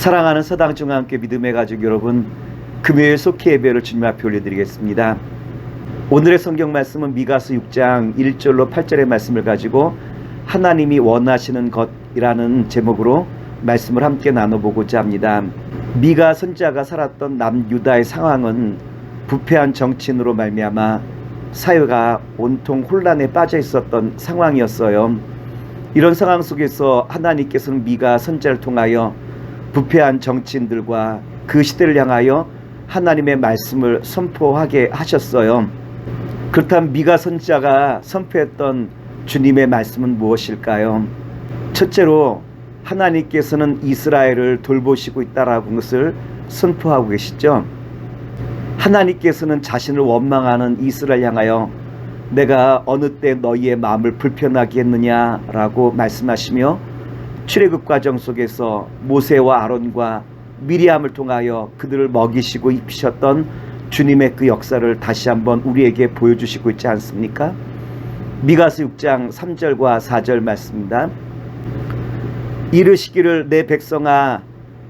사랑하는 서당중앙교회 믿음의 가족 여러분, 금요일 속히 예배를 주님 앞에 올려드리겠습니다. 오늘의 성경 말씀은 미가서 6장 1절로 8절의 말씀을 가지고 하나님이 원하시는 것이라는 제목으로 말씀을 함께 나눠보고자 합니다. 미가 선지자가 살았던 남유다의 상황은 부패한 정치인으로 말미암아 사회가 온통 혼란에 빠져 있었던 상황이었어요. 이런 상황 속에서 하나님께서는 미가 선지자를 통하여 부패한 정치인들과 그 시대를 향하여 하나님의 말씀을 선포하게 하셨어요. 그렇다면 미가 선지자가 선포했던 주님의 말씀은 무엇일까요? 첫째로 하나님께서는 이스라엘을 돌보시고 있다라는 것을 선포하고 계시죠. 하나님께서는 자신을 원망하는 이스라엘 향하여 내가 어느 때 너희의 마음을 불편하게 했느냐라고 말씀하시며 출애굽 과정 속에서 모세와 아론과 미리암을 통하여 그들을 먹이시고 입히셨던 주님의 그 역사를 다시 한번 우리에게 보여주시고 있지 않습니까? 미가서 6장 3절과 4절 말씀입니다. 이르시기를 내 백성아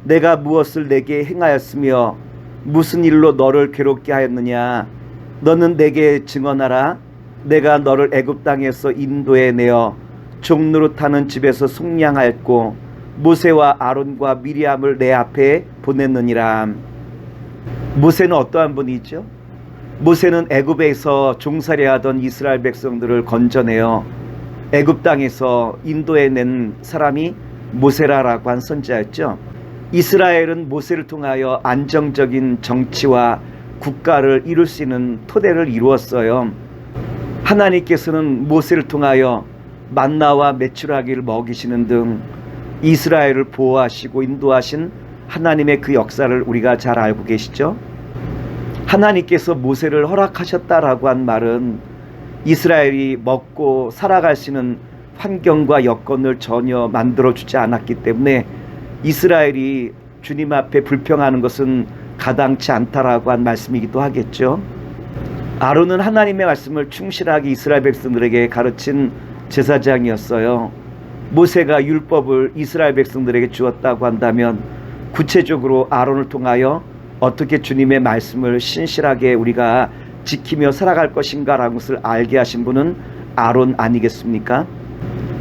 내가 무엇을 내게 행하였으며 무슨 일로 너를 괴롭게 하였느냐 너는 내게 증언하라. 내가 너를 애굽 땅에서 인도해 내어 종노릇하는 집에서 속량하였고 모세와 아론과 미리암을 내 앞에 보냈느니라. 모세는 어떠한 분이죠? 모세는 애굽에서 종살이하던 이스라엘 백성들을 건져내어 애굽 땅에서 인도해낸 사람이 모세라라고 한 선지자였죠. 이스라엘은 모세를 통하여 안정적인 정치와 국가를 이룰 수 있는 토대를 이루었어요. 하나님께서는 모세를 통하여 만나와 메추라기를 먹이시는 등 이스라엘을 보호하시고 인도하신 하나님의 그 역사를 우리가 잘 알고 계시죠. 하나님께서 모세를 허락하셨다라고 한 말은 이스라엘이 먹고 살아갈 수 있는 환경과 여건을 전혀 만들어주지 않았기 때문에 이스라엘이 주님 앞에 불평하는 것은 가당치 않다라고 한 말씀이기도 하겠죠. 아론은 하나님의 말씀을 충실하게 이스라엘 백성들에게 가르친 제사장이었어요. 모세가 율법을 이스라엘 백성들에게 주었다고 한다면 구체적으로 아론을 통하여 어떻게 주님의 말씀을 신실하게 우리가 지키며 살아갈 것인가라는 것을 알게 하신 분은 아론 아니겠습니까?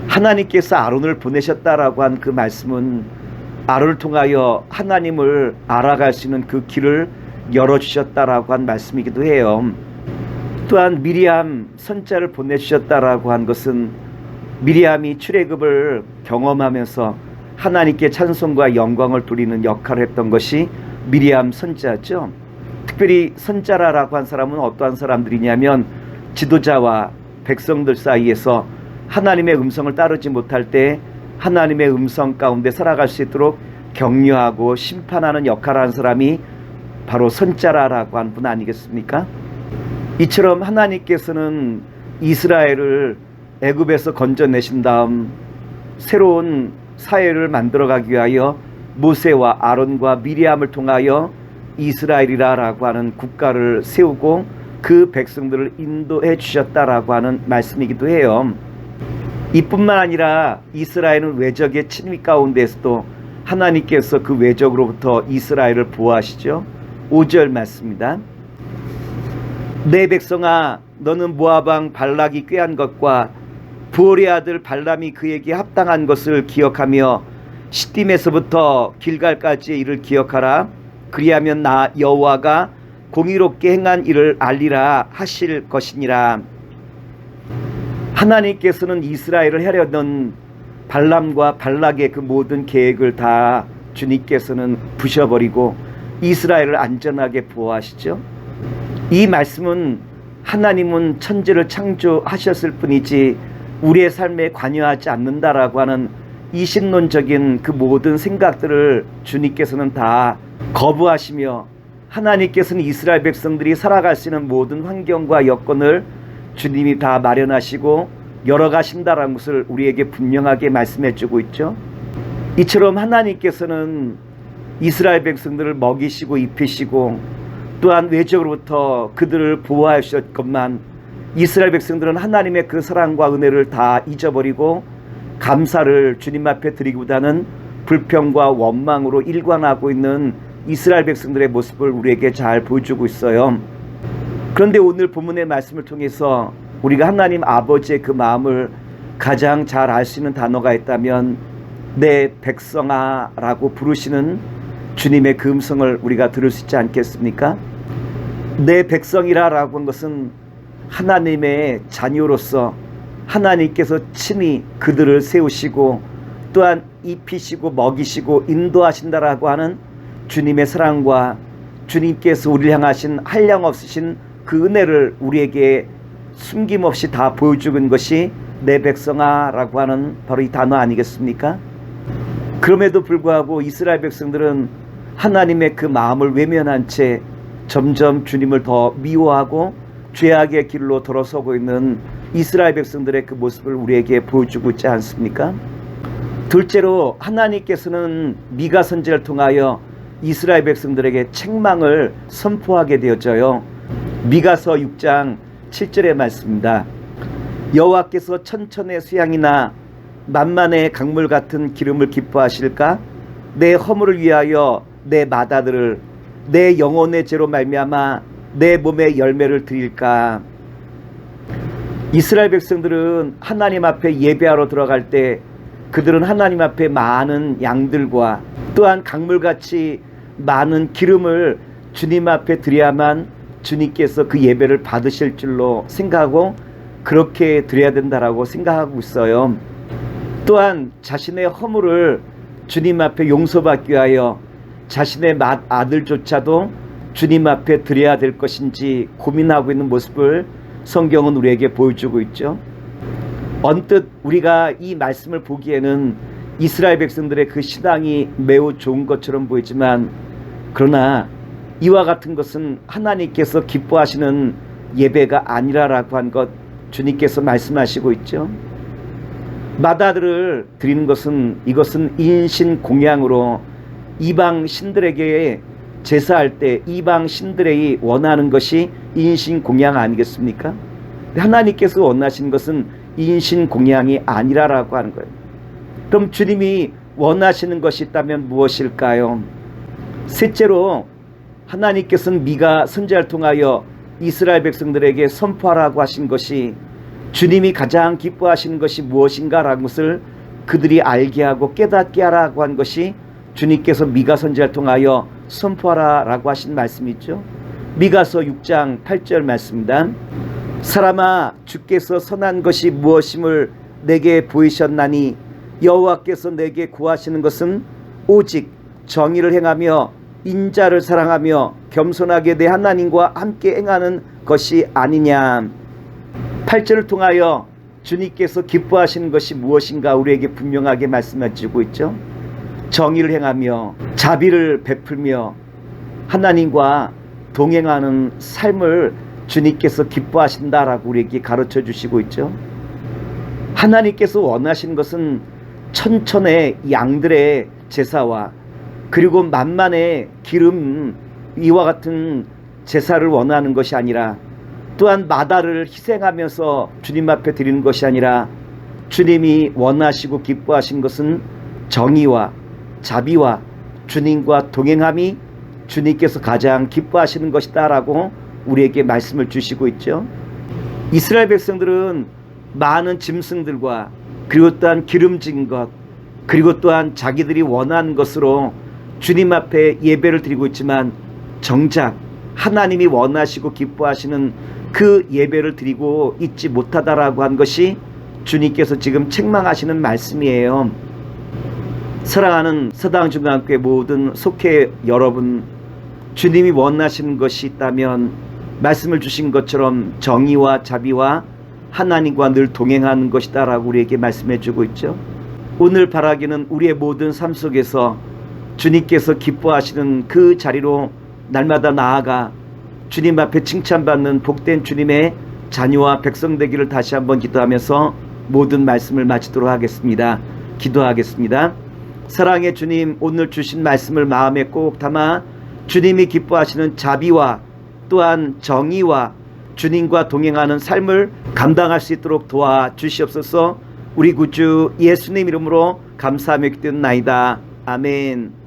하나님께서 아론을 보내셨다라고 한 그 말씀은 아론을 통하여 하나님을 알아갈 수 있는 그 길을 열어주셨다라고 한 말씀이기도 해요. 또한 미리암 선지자를 보내주셨다라고 한 것은 미리암이 출애굽을 경험하면서 하나님께 찬송과 영광을 돌리는 역할을 했던 것이 미리암 선지자죠. 특별히 선지자라고 한 사람은 어떠한 사람들이냐면 지도자와 백성들 사이에서 하나님의 음성을 따르지 못할 때 하나님의 음성 가운데 살아갈 수 있도록 격려하고 심판하는 역할을 한 사람이 바로 선지자라고 한 분 아니겠습니까? 이처럼 하나님께서는 이스라엘을 애굽에서 건져내신 다음 새로운 사회를 만들어가기 위하여 모세와 아론과 미리암을 통하여 이스라엘이라고 하는 국가를 세우고 그 백성들을 인도해 주셨다라고 하는 말씀이기도 해요. 이뿐만 아니라 이스라엘은 외적의 침입 가운데서도 하나님께서 그 외적으로부터 이스라엘을 보호하시죠. 5절 말씀입니다. 내 백성아 너는 모압 왕 발락이 꾀한 것과 부올의 아들 발람이 그에게 합당한 것을 기억하며 시딤에서부터 길갈까지의 일을 기억하라. 그리하면 나 여호와가 공의롭게 행한 일을 알리라 하실 것이니라. 하나님께서는 이스라엘을 하려던 발람과 발락의 그 모든 계획을 다 주님께서는 부셔버리고 이스라엘을 안전하게 보호하시죠. 이 말씀은 하나님은 천지를 창조하셨을 뿐이지 우리의 삶에 관여하지 않는다라고 하는 이신론적인 그 모든 생각들을 주님께서는 다 거부하시며 하나님께서는 이스라엘 백성들이 살아갈 수 있는 모든 환경과 여건을 주님이 다 마련하시고 열어가신다라는 것을 우리에게 분명하게 말씀해 주고 있죠. 이처럼 하나님께서는 이스라엘 백성들을 먹이시고 입히시고 또한 외적으로부터 그들을 보호하셨건만 이스라엘 백성들은 하나님의 그 사랑과 은혜를 다 잊어버리고 감사를 주님 앞에 드리기보다는 불평과 원망으로 일관하고 있는 이스라엘 백성들의 모습을 우리에게 잘 보여주고 있어요. 그런데 오늘 본문의 말씀을 통해서 우리가 하나님 아버지의 그 마음을 가장 잘 알 수 있는 단어가 있다면 내 백성아 라고 부르시는 주님의 그 음성을 우리가 들을 수 있지 않겠습니까? 내 백성이라 라고 한 것은 하나님의 자녀로서 하나님께서 친히 그들을 세우시고 또한 입히시고 먹이시고 인도하신다라고 하는 주님의 사랑과 주님께서 우리를 향하신 한량없으신 그 은혜를 우리에게 숨김없이 다 보여주는 것이 내 백성아 라고 하는 바로 이 단어 아니겠습니까? 그럼에도 불구하고 이스라엘 백성들은 하나님의 그 마음을 외면한 채 점점 주님을 더 미워하고 죄악의 길로 돌아서고 있는 이스라엘 백성들의 그 모습을 우리에게 보여주고 있지 않습니까? 둘째로 하나님께서는 미가 선지자를 통하여 이스라엘 백성들에게 책망을 선포하게 되어져요. 미가서 6장 7절의 말씀입니다. 여호와께서 천천의 수양이나 만만의 강물 같은 기름을 기뻐하실까? 내 허물을 위하여 내 마다들을 내 영혼의 죄로 말미암아 내 몸의 열매를 드릴까? 이스라엘 백성들은 하나님 앞에 예배하러 들어갈 때 그들은 하나님 앞에 많은 양들과 또한 강물같이 많은 기름을 주님 앞에 드려야만 주님께서 그 예배를 받으실 줄로 생각하고 그렇게 드려야 된다라고 생각하고 있어요. 또한 자신의 허물을 주님 앞에 용서받기 위하여 자신의 아들조차도 주님 앞에 드려야 될 것인지 고민하고 있는 모습을 성경은 우리에게 보여주고 있죠. 언뜻 우리가 이 말씀을 보기에는 이스라엘 백성들의 그 신앙이 매우 좋은 것처럼 보이지만 그러나 이와 같은 것은 하나님께서 기뻐하시는 예배가 아니라라고 한 것 주님께서 말씀하시고 있죠. 마다들을 드리는 것은 이것은 인신 공양으로 이방 신들에게 제사할 때 이방 신들이 원하는 것이 인신 공양 아니겠습니까? 하나님께서 원하시는 것은 인신 공양이 아니라라고 하는 거예요. 그럼 주님이 원하시는 것이 있다면 무엇일까요? 셋째로 하나님께서는 미가 선지자를 통하여 이스라엘 백성들에게 선포하라고 하신 것이 주님이 가장 기뻐하시는 것이 무엇인가라는 것을 그들이 알게 하고 깨닫게 하라고 한 것이 주님께서 미가 선지자를 통하여 선포하라라고 하신 말씀이 있죠. 미가서 6장 8절 말씀입니다. 사람아 주께서 선한 것이 무엇임을 내게 보이셨나니 여호와께서 내게 구하시는 것은 오직 정의를 행하며 인자를 사랑하며 겸손하게 내 하나님과 함께 행하는 것이 아니냐. 8절을 통하여 주님께서 기뻐하시는 것이 무엇인가 우리에게 분명하게 말씀해주고 있죠. 정의를 행하며 자비를 베풀며 하나님과 동행하는 삶을 주님께서 기뻐하신다라고 우리에게 가르쳐 주시고 있죠. 하나님께서 원하시는 것은 천천의 양들의 제사와 그리고 만만의 기름 이와 같은 제사를 원하는 것이 아니라 또한 마다를 희생하면서 주님 앞에 드리는 것이 아니라 주님이 원하시고 기뻐하신 것은 정의와 자비와 주님과 동행함이 주님께서 가장 기뻐하시는 것이다 라고 우리에게 말씀을 주시고 있죠. 이스라엘 백성들은 많은 짐승들과 그리고 또한 기름진 것 그리고 또한 자기들이 원하는 것으로 주님 앞에 예배를 드리고 있지만 정작 하나님이 원하시고 기뻐하시는 그 예배를 드리고 있지 못하다라고 한 것이 주님께서 지금 책망하시는 말씀이에요. 사랑하는 서당중앙교회 모든 속회 여러분, 주님이 원하시는 것이 있다면 말씀을 주신 것처럼 정의와 자비와 하나님과 늘 동행하는 것이다 라고 우리에게 말씀해 주고 있죠. 오늘 바라기는 우리의 모든 삶 속에서 주님께서 기뻐하시는 그 자리로 날마다 나아가 주님 앞에 칭찬받는 복된 주님의 자녀와 백성 되기를 다시 한번 기도하면서 모든 말씀을 마치도록 하겠습니다. 기도하겠습니다. 사랑의 주님, 오늘 주신 말씀을 마음에 꼭 담아 주님이 기뻐하시는 자비와 또한 정의와 주님과 동행하는 삶을 감당할 수 있도록 도와주시옵소서. 우리 구주 예수님 이름으로 감사하며 기도나이다. 아멘.